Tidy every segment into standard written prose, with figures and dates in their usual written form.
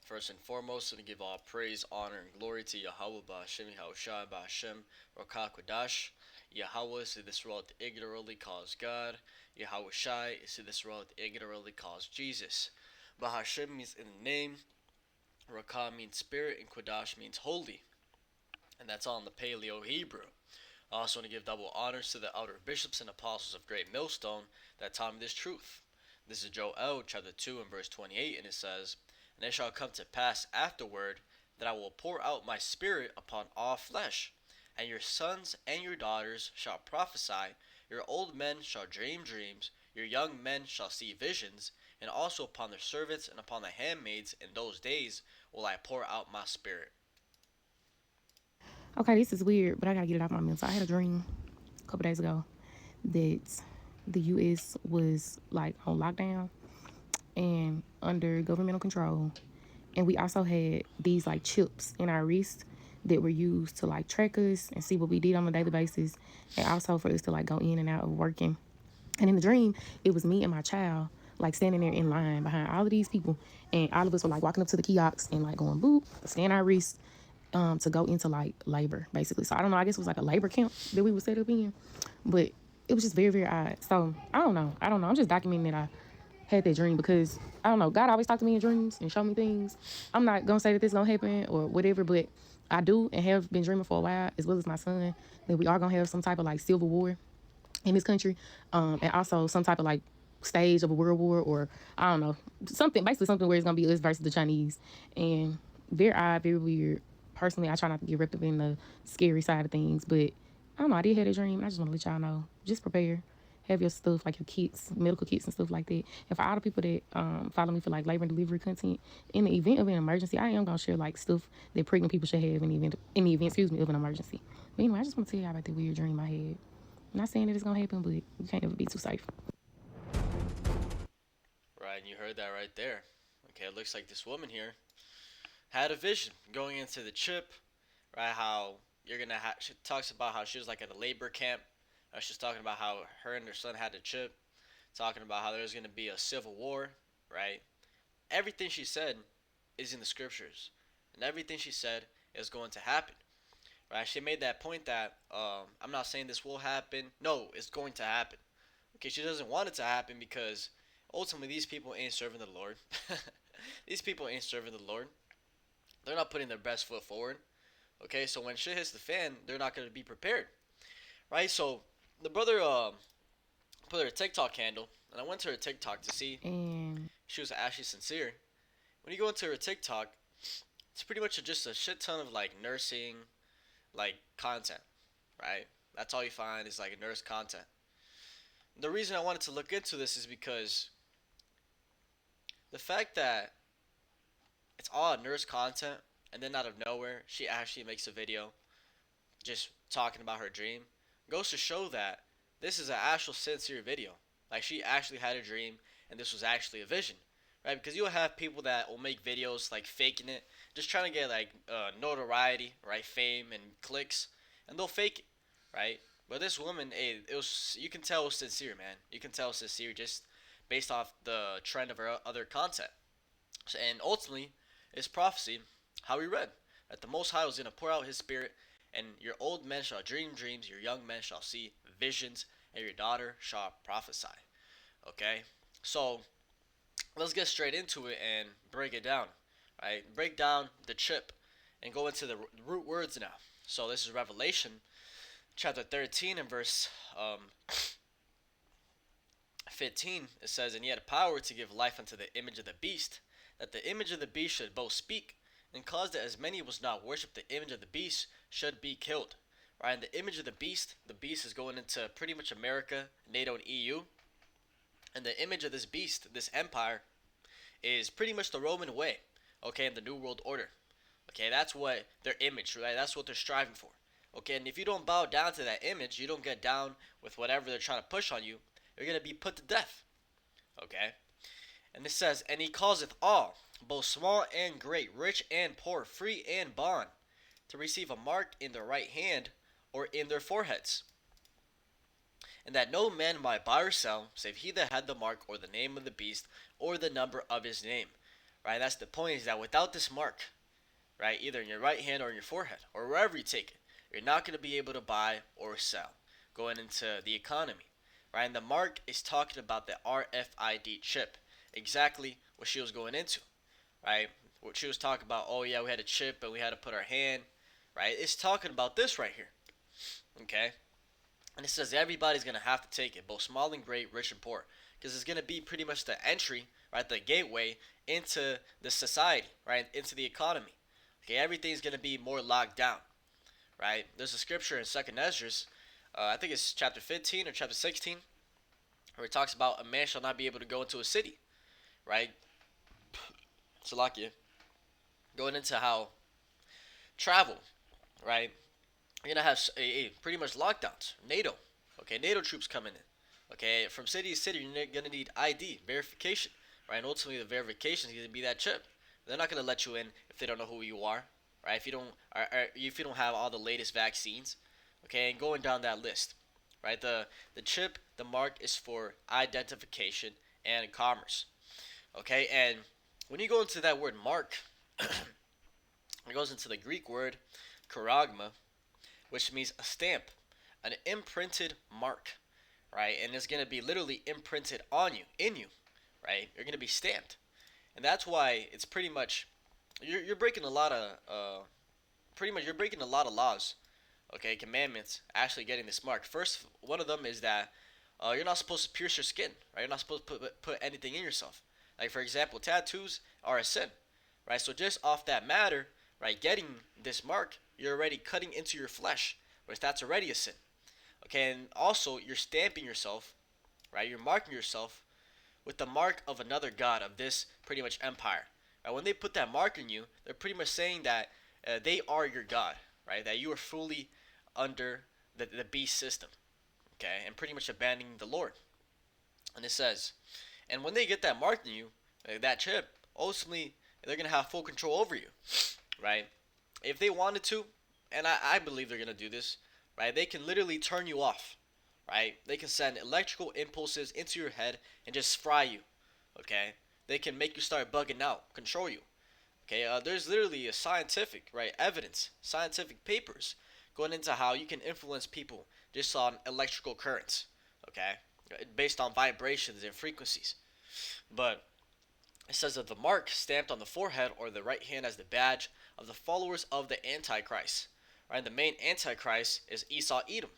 First and foremost, I give all praise, honor, and glory to Yahweh Ba'Hashem, Yahushua Ba'Hashem, Rakakwadash. Yahweh is this world ignorantly calls God. Yahweh Shai is this world ignorantly calls Jesus. Ba'Hashem means in the name, Rakah means spirit, and Kwadash means holy. And that's all in the Paleo Hebrew. I also want to give double honors to the elder bishops and apostles of Great Millstone that taught me this truth. This is Joel chapter 2 and verse 28, and it says, "And it shall come to pass afterward that I will pour out my spirit upon all flesh, and your sons and your daughters shall prophesy, your old men shall dream dreams, your young men shall see visions, and also upon their servants and upon the handmaids in those days will I pour out my spirit." Okay, this is weird, but I gotta get it off my mental. I had a dream a couple days ago that the U.S. was like on lockdown and under governmental control, and we also had these like chips in our wrist that were used to like track us and see what we did on a daily basis, and also for us to like go in and out of working. And in the dream, it was me and my child like standing there in line behind all of these people, and all of us were like walking up to the kiosks and like going boop, scan our wrists, to go into like labor basically. So I don't know. I guess it was like a labor camp that we were set up in, but it was just very very odd. So I don't know. I don't know. I'm just documenting that I had that dream because I don't know. God always talked to me in dreams and show me things. I'm not gonna say that this gonna happen or whatever, but I do and have been dreaming for a while, as well as my son, that we are gonna have some type of like civil war in this country, and also some type of like stage of a world war, or I don't know, something basically something where it's gonna be us versus the Chinese. And very odd, very weird. Personally, I try not to get wrapped up in the scary side of things, but I don't know. I did have a dream. I just want to let y'all know. Just prepare. Have your stuff, like your kits, medical kits and stuff like that. And for all the people that follow me for like labor and delivery content, in the event of an emergency, I am gonna share like stuff that pregnant people should have in the event, excuse me, of an emergency. But anyway, I just want to tell y'all about the weird dream I had. I'm not saying that it's gonna happen, but you can't ever be too safe. Right, and you heard that right there. Okay, it looks like this woman here had a vision going into the chip, right? How you're gonna have. She talks about how she was like at a labor camp. She's talking about how her and her son had a chip. Talking about how there's gonna be a civil war, right? Everything she said is in the scriptures, and everything she said is going to happen, right? She made that point that I'm not saying this will happen. No, it's going to happen. Okay, she doesn't want it to happen because ultimately these people ain't serving the Lord. These people ain't serving the Lord. They're not putting their best foot forward. Okay, so when shit hits the fan, they're not going to be prepared, right? So the brother put her TikTok handle, and I went to her TikTok to see And if she was actually sincere. When you go into her TikTok, it's pretty much just a shit ton of like nursing, like content, right? That's all you find is like nurse content. The reason I wanted to look into this is because the fact that it's all nurse content, and then out of nowhere she actually makes a video just talking about her dream, goes to show that this is an actual sincere video. Like she actually had a dream, and this was actually a vision, right? Because you'll have people that will make videos like faking it, just trying to get like notoriety, right, fame and clicks, and they'll fake it, right? But this woman, hey, it was you can tell it was sincere, man. You can tell it was sincere just based off the trend of her other content. And ultimately, it's prophecy, how we read, that the Most High was going to pour out His Spirit, and your old men shall dream dreams, your young men shall see visions, and your daughter shall prophesy. Okay? So, let's get straight into it and break it down. Right? Break down the chip and go into the root words now. So, this is Revelation chapter 13 and verse 15. It says, "And he had power to give life unto the image of the beast, that the image of the beast should both speak, and cause that as many was not worship the image of the beast should be killed." Right, and the image of the beast is going into pretty much America, NATO, and EU. And the image of this beast, this empire, is pretty much the Roman way, okay, in the New World Order. Okay, that's what their image, right? That's what they're striving for. Okay, and if you don't bow down to that image, you don't get down with whatever they're trying to push on you, you're gonna be put to death. Okay, and it says, "And he causeth all, both small and great, rich and poor, free and bond, to receive a mark in their right hand or in their foreheads, and that no man might buy or sell, save he that had the mark or the name of the beast or the number of his name." right? That's the point, is that without this mark, right, either in your right hand or in your forehead or wherever you take it, you're not going to be able to buy or sell going into the economy, right? And the mark is talking about the RFID chip, exactly what she was going into, right? What she was talking about, oh yeah, we had a chip and we had to put our hand, right? It's talking about this right here, okay? And it says everybody's gonna have to take it, both small and great, rich and poor, because it's gonna be pretty much the entry, right, the gateway into the society, right, into the economy. Okay, everything's gonna be more locked down, right? There's a scripture in Second Esdras, I think it's chapter 15 or chapter 16, where it talks about a man shall not be able to go into a city, right? Salakia, going into how travel, right? You're gonna have pretty much lockdowns. NATO, okay, NATO troops coming in. Okay, from city to city, you're gonna need ID verification, right? And ultimately, the verification is gonna be that chip. They're not gonna let you in if they don't know who you are, right? If you don't have all the latest vaccines, okay, and going down that list, right? The chip, the mark is for identification and commerce, okay. And when you go into that word mark, it goes into the Greek word charagma, which means a stamp, an imprinted mark, right? And it's gonna be literally imprinted on you, in you, right? You're gonna be stamped, and that's why it's pretty much you're breaking a lot of pretty much you're breaking a lot of laws, okay, commandments. Actually, getting this mark. First, one of them is that you're not supposed to pierce your skin, right? You're not supposed to put anything in yourself. Like for example, tattoos are a sin, right? So just off that matter, right, getting this mark, you're already cutting into your flesh, which that's already a sin. Okay, and also you're stamping yourself, right? You're marking yourself with the mark of another god of this pretty much empire. Right? When they put that mark on you, they're pretty much saying that they are your god, right? That you are fully under the beast system, okay, and pretty much abandoning the Lord. And it says, and when they get that mark on you, that chip, ultimately they're gonna have full control over you, right? If they wanted to, and I believe they're gonna do this, right? They can literally turn you off, right? They can send electrical impulses into your head and just fry you, okay? They can make you start bugging out, control you, okay? There's literally a scientific, right, evidence, scientific papers going into how you can influence people just on electrical currents, okay? Based on vibrations and frequencies. But it says that the mark stamped on the forehead or the right hand as the badge of the followers of the Antichrist. Right? The main Antichrist is Esau Edom.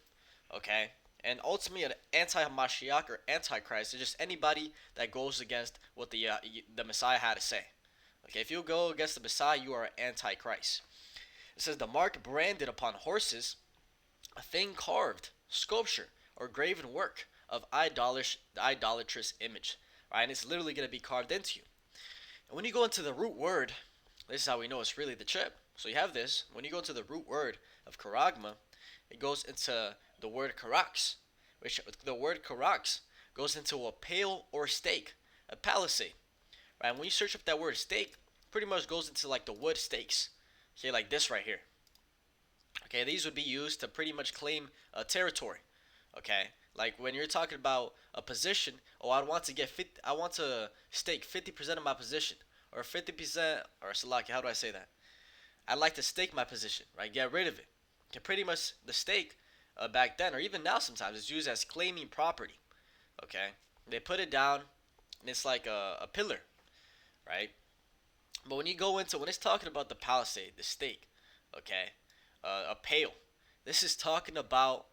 Okay? And ultimately, an anti-Mashiach or Antichrist is just anybody that goes against what the Messiah had to say. Okay? If you go against the Messiah, you are an Antichrist. It says the mark branded upon horses, a thing carved, sculpture, or graven work of idolatrous image. Right? And it's literally going to be carved into you. And when you go into the root word, this is how we know it's really the chip. So you have this. When you go to the root word of charagma, it goes into the word karax, which the word karax goes into a pale or stake, a palisade. Right? And when you search up that word stake, pretty much goes into like the wood stakes. Okay, like this right here. Okay, these would be used to pretty much claim a territory. Okay, like when you're talking about a position, oh, I want to stake 50% of my position, or 50%, or Salaki, how do I say that? I'd like to stake my position, right? Get rid of it. Okay, pretty much the stake back then, or even now sometimes, is used as claiming property. Okay, they put it down, and it's like a pillar, right? But when you go into when it's talking about the palisade, the stake, okay, a pale, this is talking about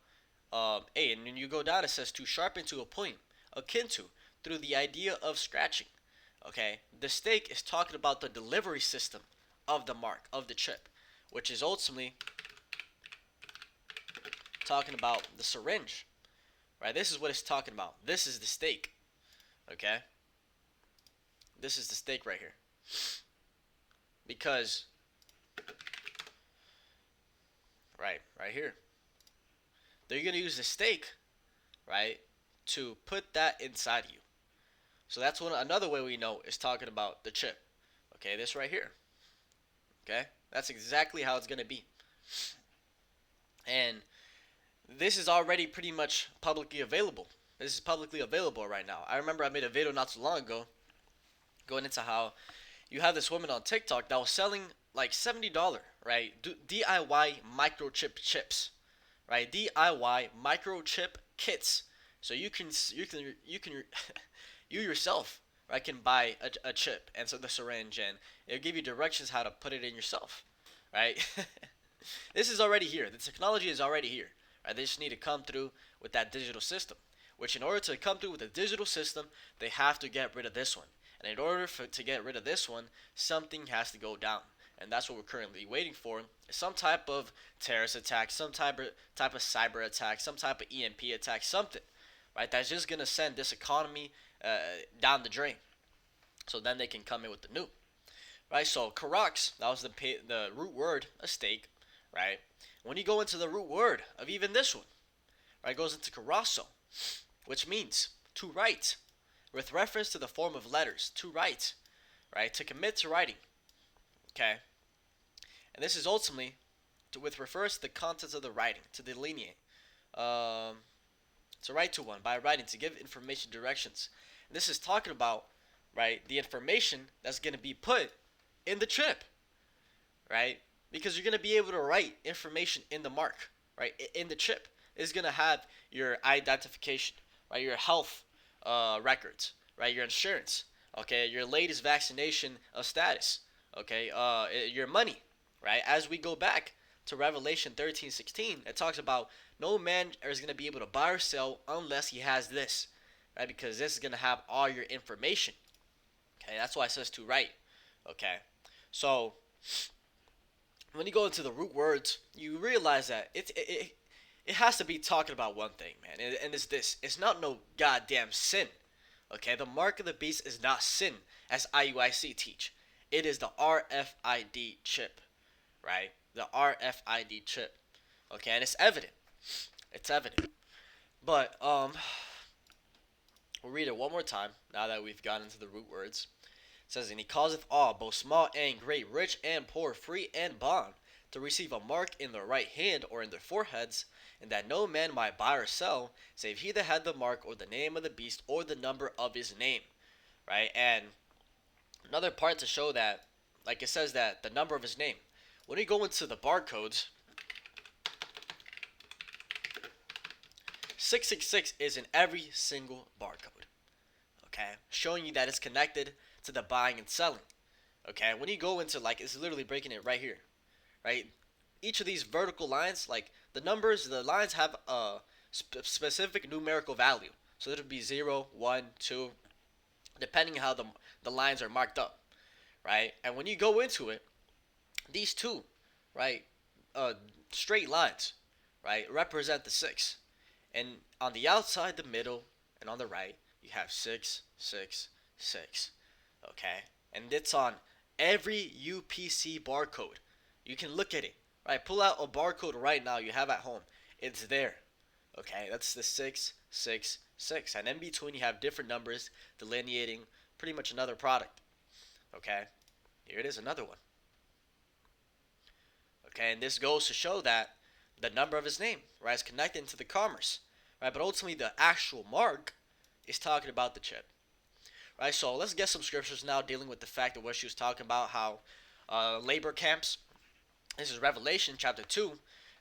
A, and when you go down, it says to sharpen to a point, akin to, through the idea of scratching. Okay, the stake is talking about the delivery system of the mark, of the chip, which is ultimately talking about the syringe. Right, this is what it's talking about. This is the stake. Okay, this is the stake right here. Because, right here, they're going to use the stake, right, to put that inside you. So that's another way we know it's talking about the chip. Okay, this right here. Okay, that's exactly how it's gonna be. And this is already pretty much publicly available. This is publicly available right now. I remember I made a video not too long ago going into how you have this woman on TikTok that was selling like $70, right? DIY microchip chips, right? DIY microchip kits. So you can you yourself, right, can buy a chip and so the syringe, and it'll give you directions how to put it in yourself, right? This is already here. The technology is already here, right? They just need to come through with that digital system. Which, in order to come through with a digital system, they have to get rid of this one. And in order to get rid of this one, something has to go down. And that's what we're currently waiting for. Some type of terrorist attack, some type of cyber attack, some type of EMP attack, something, right? That's just gonna send this economy down the drain. So then they can come in with the new, right? So Karax, that was the root word, a steak, right? When you go into the root word of even this one, right, it goes into Karaso, which means to write, with reference to the form of letters, to write, right? To commit to writing, okay? And this is ultimately with refers to the contents of the writing, to delineate, um, to write to one by writing, to give information directions. And this is talking about, right, the information that's going to be put in the chip, right? Because you're going to be able to write information in the mark, right? In the chip is going to have your identification, right? Your health records, right? Your insurance, okay? Your latest vaccination status, okay? Your money, right? As we go back to Revelation 13:16, it talks about no man is going to be able to buy or sell unless he has this, right? Because this is going to have all your information, okay? That's why it says to write, okay? So when you go into the root words, you realize that it has to be talking about one thing, man, and it's this. It's not no goddamn sin. Okay, the mark of the beast is not sin, as IUIC teach. It is the RFID chip, right? The RFID chip. Okay, and it's evident. It's evident. But we'll read it one more time now that we've gotten into the root words. It says, and he causeth all, both small and great, rich and poor, free and bond, to receive a mark in their right hand or in their foreheads, and that no man might buy or sell, save he that had the mark or the name of the beast or the number of his name. Right? And another part to show that, like it says that the number of his name. When you go into the barcodes, 666 is in every single barcode. Okay? Showing you that it's connected to the buying and selling. Okay? When you go into, like, it's literally breaking it right here. Right? Each of these vertical lines, like the numbers, the lines have a specific numerical value. So it would be 0, 1, 2, depending how the lines are marked up. Right? And when you go into it, these two, right, straight lines, right, represent the 6. And on the outside, the middle, and on the right, you have 6, 6, 6. Okay? And it's on every UPC barcode. You can look at it, right? Pull out a barcode right now you have at home. It's there. Okay? That's the 6, 6, 6. And in between, you have different numbers delineating pretty much another product. Okay? Here it is, another one. Okay? And this goes to show that the number of his name, right, is connected to the commerce. Right? But ultimately, the actual mark is talking about the chip. Right? So let's get some scriptures now dealing with the fact of what she was talking about, how labor camps. This is Revelation chapter 2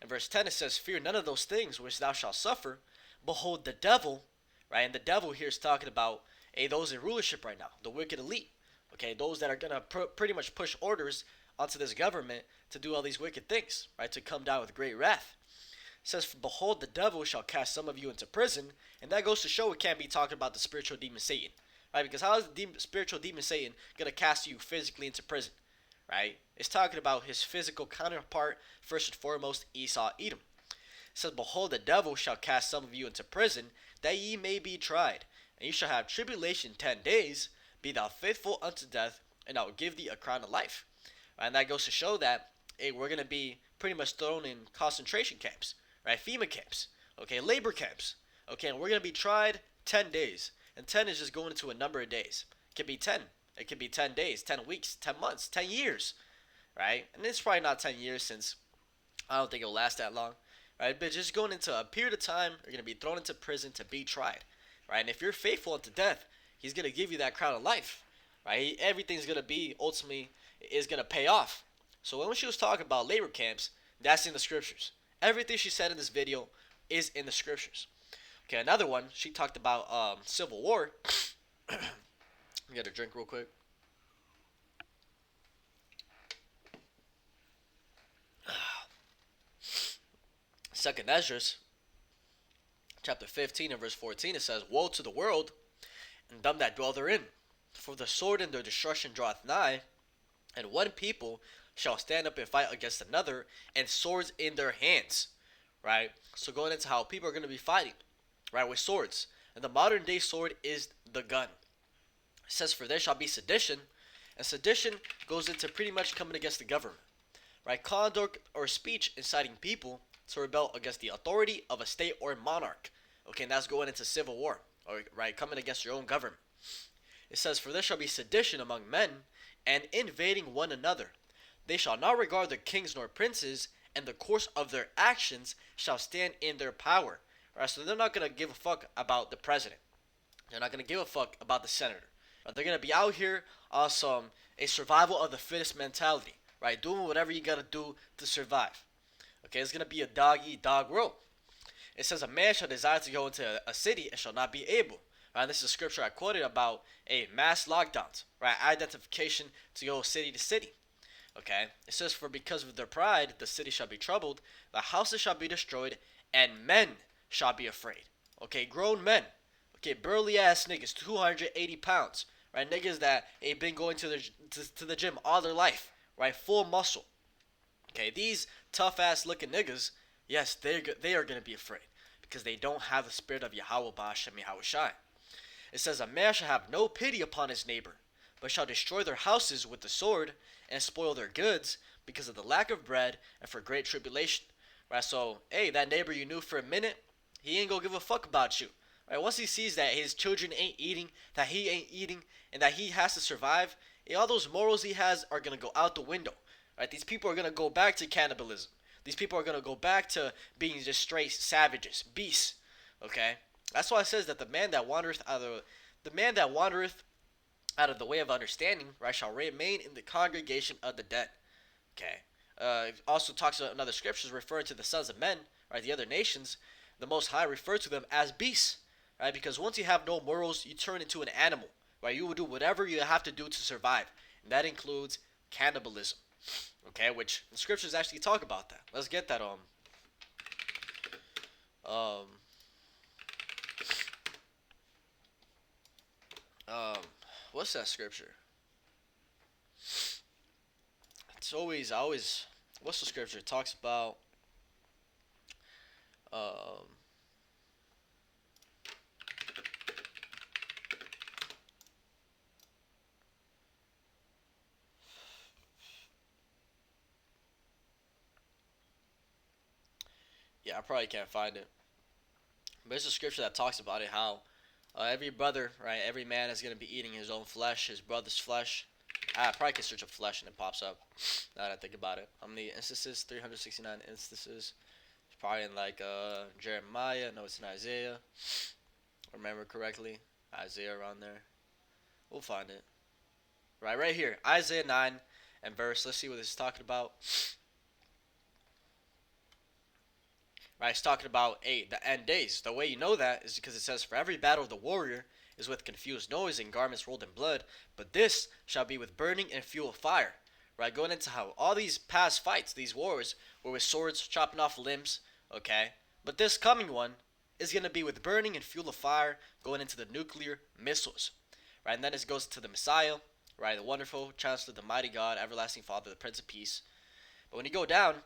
and verse 10. It says, fear none of those things which thou shalt suffer. Behold the devil, right? And the devil here is talking about those in rulership right now, the wicked elite. Okay, those that are going to pretty much push orders onto this government to do all these wicked things, right? To come down with great wrath. It says, behold the devil shall cast some of you into prison. And that goes to show it can't be talking about the spiritual demon Satan. Right? Because how is the spiritual demon Satan going to cast you physically into prison? Right? It's talking about his physical counterpart, first and foremost, Esau, Edom. It says, behold, the devil shall cast some of you into prison, that ye may be tried. And you shall have tribulation 10 days. Be thou faithful unto death, and I will give thee a crown of life. Right? And that goes to show that we're going to be pretty much thrown in concentration camps. Right? FEMA camps. Okay? Labor camps. Okay? And we're going to be tried 10 days. And 10 is just going into a number of days. It could be 10. It could be 10 days, 10 weeks, 10 months, 10 years, right? And it's probably not 10 years since I don't think it'll last that long, right? But just going into a period of time, you're going to be thrown into prison to be tried, right? And if you're faithful unto death, he's going to give you that crown of life, right? Everything's gonna be ultimately is gonna pay off. So when she was talking about labor camps, that's in the scriptures. Everything she said in this video is in the scriptures. Okay, another one, she talked about civil war. Get a drink real quick. Second Esdras, chapter 15 and verse 14, it says, "Woe to the world, and them that dwell therein. For the sword and their destruction draweth nigh, and one people shall stand up and fight against another, and swords in their hands." Right? So going into how people are going to be fighting, right, with swords. And the modern day sword is the gun. It says, "For there shall be sedition," and sedition goes into pretty much coming against the government. Right? Conduct or speech inciting people to rebel against the authority of a state or monarch. Okay, and that's going into civil war, or right, coming against your own government. It says, "For there shall be sedition among men, and invading one another. They shall not regard their kings nor princes, and the course of their actions shall stand in their power." Right, so they're not gonna give a fuck about the president. They're not gonna give a fuck about the senator. Right, they're gonna be out here on some a survival of the fittest mentality. Right, doing whatever you gotta do to survive. Okay, it's gonna be a dog eat dog world. It says, "A man shall desire to go into a city and shall not be able." Right, this is a scripture I quoted about a mass lockdowns, right? Identification to go city to city. Okay, it says, "For because of their pride, the city shall be troubled, the houses shall be destroyed, and men shall be afraid." Okay, grown men. Okay, burly ass niggas, 280 pounds, right? Niggas that ain't been going to the gym all their life, right? Full muscle. Okay, these tough ass looking niggas, yes, they are gonna be afraid because they don't have the spirit of Yahweh Ba'Shem Yahweh Shai. It says, "A man shall have no pity upon his neighbor, but shall destroy their houses with the sword and spoil their goods because of the lack of bread and for great tribulation." Right? So, hey, that neighbor you knew for a minute, he ain't gonna give a fuck about you. Right? Once he sees that his children ain't eating, that he ain't eating, and that he has to survive, all those morals he has are gonna go out the window. Right? These people are gonna go back to cannibalism. These people are gonna go back to being just straight savages, beasts. Okay? That's why it says that the man that wandereth out of the way of understanding, right, shall remain in the congregation of the dead. Okay. It also talks about another scriptures referring to the sons of men, right, the other nations. The Most High referred to them as beasts, right, because once you have no morals, you turn into an animal, right. You will do whatever you have to do to survive, and that includes cannibalism. Okay, which the scriptures actually talk about that. Let's get that um um what's that scripture? It's always I always what's the scripture? It talks about um yeah, I probably can't find it. But it's a scripture that talks about it how every brother, right, every man is going to be eating his own flesh, his brother's flesh. I probably can search up flesh and it pops up. Now that I think about it, how many instances? 369 instances. It's probably in like Jeremiah. No, it's in Isaiah. Remember correctly, Isaiah around there. We'll find it. Right here, Isaiah 9 and verse. Let's see what this is talking about. Right, it's talking about the end days. The way you know that is because it says, "For every battle of the warrior is with confused noise and garments rolled in blood, but this shall be with burning and fuel of fire." Right, going into how all these past fights, these wars, were with swords chopping off limbs. Okay, but this coming one is going to be with burning and fuel of fire, going into the nuclear missiles. Right, and then it goes to the Messiah. Right, the wonderful Chancellor, the mighty God, everlasting Father, the Prince of Peace. But when you go down,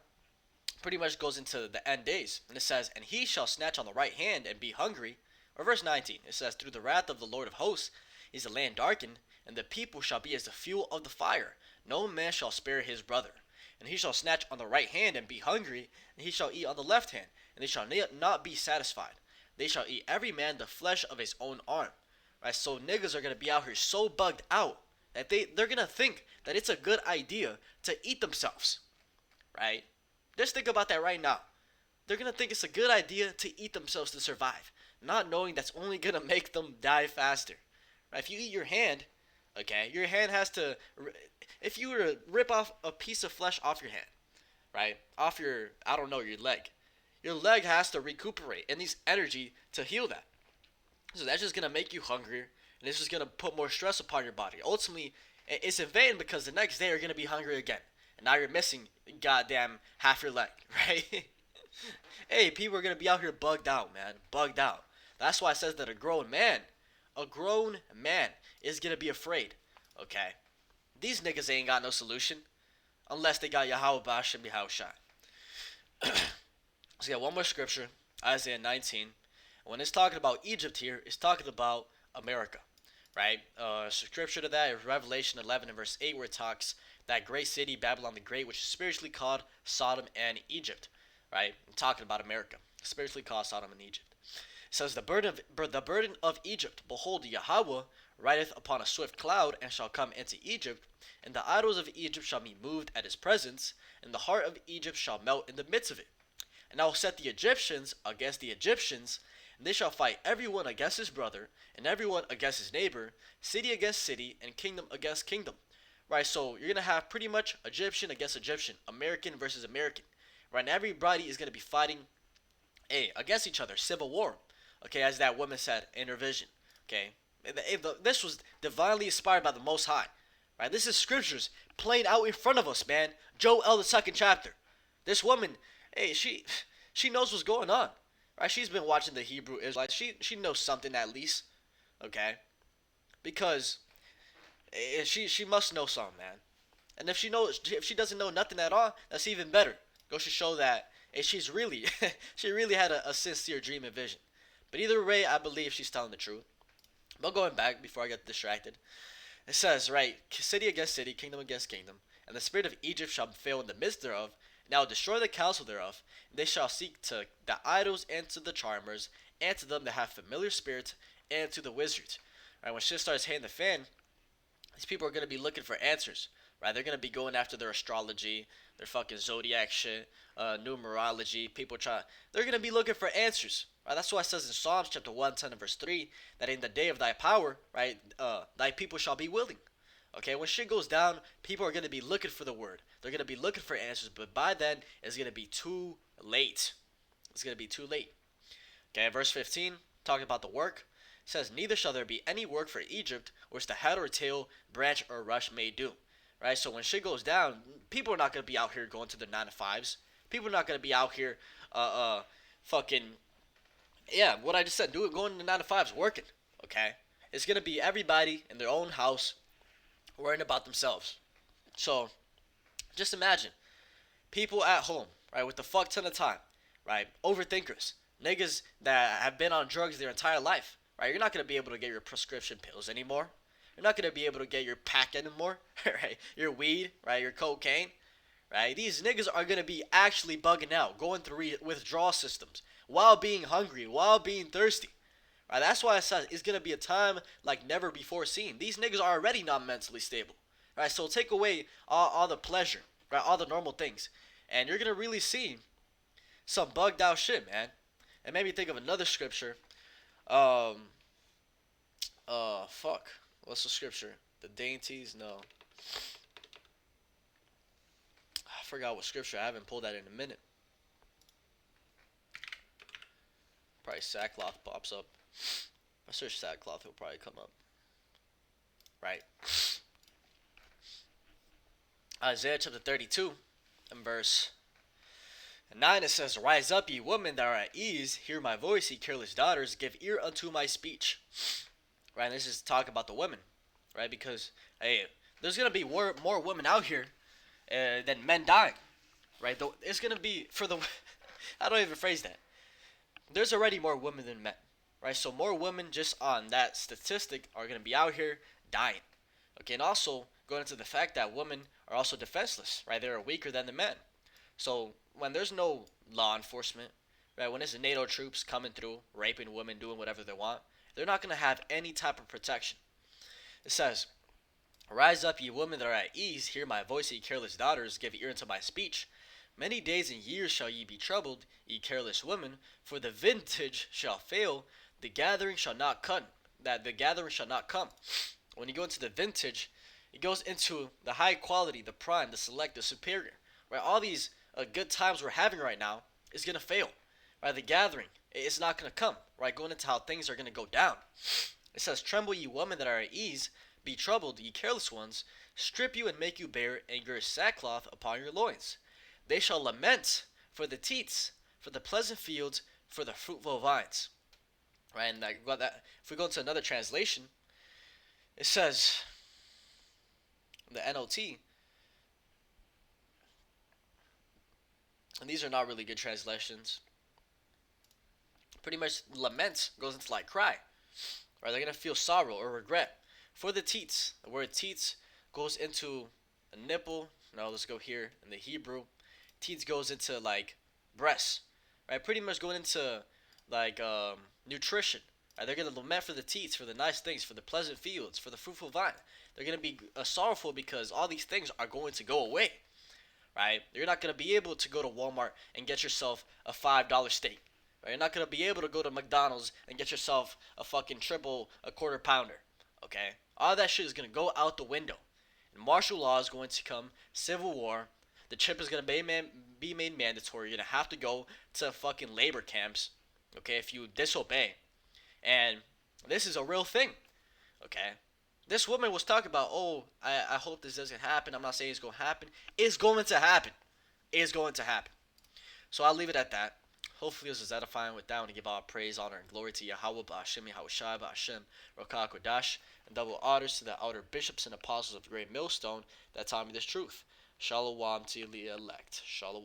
pretty much goes into the end days. And it says, "And he shall snatch on the right hand and be hungry." Or verse 19, it says, "Through the wrath of the Lord of hosts is the land darkened, and the people shall be as the fuel of the fire. No man shall spare his brother. And he shall snatch on the right hand and be hungry, and he shall eat on the left hand, and they shall not be satisfied. They shall eat every man the flesh of his own arm." Right, so niggas are going to be out here so bugged out that they're going to think that it's a good idea to eat themselves. Right? Just think about that right now. They're going to think it's a good idea to eat themselves to survive, not knowing that's only going to make them die faster. Right? If you eat your hand, Okay, your hand has to. If you were to rip off a piece of flesh off your hand, right, off your, I don't know, your leg has to recuperate and needs energy to heal that. So that's just gonna make you hungrier, and it's just gonna put more stress upon your body. Ultimately, it's in vain because the next day you're gonna be hungry again, and now you're missing goddamn half your leg, right? Hey, people are gonna be out here bugged out, man, bugged out. That's why it says that a grown man is gonna be afraid. Okay, these niggas ain't got no solution unless they got Yahweh Bash and Yahweh Shai. So yeah, one more scripture, Isaiah 19. When it's talking about Egypt here, it's talking about America, right? Scripture to that is Revelation 11 and verse 8, where it talks that great city, Babylon the Great, which is spiritually called Sodom and Egypt, right? I'm talking about America, spiritually called Sodom and Egypt. It says, the burden of Egypt, behold, Yahweh rideth upon a swift cloud, and shall come into Egypt, and the idols of Egypt shall be moved at his presence, and the heart of Egypt shall melt in the midst of it. And I will set the Egyptians against the Egyptians, and they shall fight every one against his brother, and every one against his neighbor, city against city, and kingdom against kingdom. Right, so you're gonna have pretty much Egyptian against Egyptian, American versus American. Right, and everybody is gonna be fighting, against each other, civil war. Okay, as that woman said in her vision. Okay, this was divinely inspired by the Most High. Right, this is scriptures playing out in front of us, man. Joel the second chapter. This woman, she knows what's going on. Right, she's been watching the Hebrew Israelites. She knows something at least. Okay, because she must know something, man. And if she doesn't know nothing at all, that's even better. Goes to show that she's really she really had a sincere dream and vision. But either way, I believe she's telling the truth. But going back before I get distracted, it says, right, city against city, kingdom against kingdom, and the spirit of Egypt shall fail in the midst thereof, and I will destroy the counsel thereof, and they shall seek to the idols and to the charmers, and to them that have familiar spirits, and to the wizards. Right, when shit starts hitting the fan, these people are gonna be looking for answers. Right, they're gonna be going after their astrology, their fucking zodiac shit, numerology. They're gonna be looking for answers. Right, that's why it says in Psalms chapter 110 and verse 3 that in the day of thy power, right, thy people shall be willing. Okay, when shit goes down, people are gonna be looking for the word. They're gonna be looking for answers, but by then it's gonna be too late. It's gonna be too late. Okay, verse 15, talking about the work, says, neither shall there be any work for Egypt, which the head or tail, branch or rush may do. Right, so when shit goes down, people are not gonna be out here going to their 9 to 5s. People are not gonna be out here, fucking, yeah, what I just said, going to 9 to 5s, working. Okay, it's gonna be everybody in their own house, worrying about themselves. So, just imagine people at home, right, with the fuck ton of time, right, overthinkers, niggas that have been on drugs their entire life, right. You're not gonna be able to get your prescription pills anymore. You're not gonna be able to get your pack anymore, right? Your weed, right? Your cocaine, right? These niggas are gonna be actually bugging out, going through withdrawal systems while being hungry, while being thirsty. Right? That's why I said it's gonna be a time like never before seen. These niggas are already not mentally stable, right? So take away all the pleasure, right? All the normal things, and you're gonna really see some bugged out shit, man. And maybe think of another scripture. Um, fuck. What's the scripture? The dainties? No. I forgot what scripture. I haven't pulled that in a minute. Probably sackcloth pops up. If I search sackcloth, it'll probably come up. Right. Isaiah chapter 32 and verse 9, it says, rise up, ye women that are at ease, hear my voice, ye careless daughters, give ear unto my speech. Right, and this is talk about the women, right? Because hey, there's gonna be more women out here than men dying, right? It's gonna be for the I don't even phrase that. There's already more women than men, right? So more women just on that statistic are gonna be out here dying. Okay, and also going into the fact that women are also defenseless, right? They're weaker than the men. So when there's no law enforcement, right? When it's the NATO troops coming through, raping women, doing whatever they want, they're not gonna have any type of protection. It says, rise up, ye women that are at ease, hear my voice, ye careless daughters, give ear unto my speech. Many days and years shall ye be troubled, ye careless women, for the vintage shall fail, the gathering shall not come. When you go into the vintage, it goes into the high quality, the prime, the select, the superior. Right, all these good times we're having right now is gonna fail. Right, the gathering it's not gonna come. Right, going into how things are gonna go down. It says, "Tremble, ye women that are at ease; be troubled, ye careless ones. Strip you and make you bare, and your sackcloth upon your loins. They shall lament for the teats, for the pleasant fields, for the fruitful vines." Right, and that, if we go into another translation, it says, the NLT, and these are not really good translations. Pretty much, lament goes into like cry, right? They're gonna feel sorrow or regret for the teats. The word teats goes into a nipple. Now let's go here in the Hebrew. Teats goes into like breasts, right? Pretty much going into like nutrition. Right? They're gonna lament for the teats, for the nice things, for the pleasant fields, for the fruitful vine. They're gonna be sorrowful because all these things are going to go away, right? You're not gonna be able to go to Walmart and get yourself a $5 steak. Right? You're not gonna be able to go to McDonald's and get yourself a fucking triple, a quarter pounder. Okay, all that shit is gonna go out the window. And martial law is going to come. Civil war. The chip is gonna be made mandatory. You're gonna have to go to fucking labor camps. Okay, if you disobey. And this is a real thing. Okay, this woman was talking about, oh, I hope this doesn't happen. I'm not saying it's going to happen. It's going to happen. It's going to happen. So I'll leave it at that. Hopefully this is edifying. With that, I want to give all praise, honor, and glory to Yahweh, Ba'ashem, Yahweh Shai, Ba'ashem, Rakah Kodash, and double honors to the outer bishops and apostles of the great millstone that taught me this truth. Shalom to the elect. Shalom.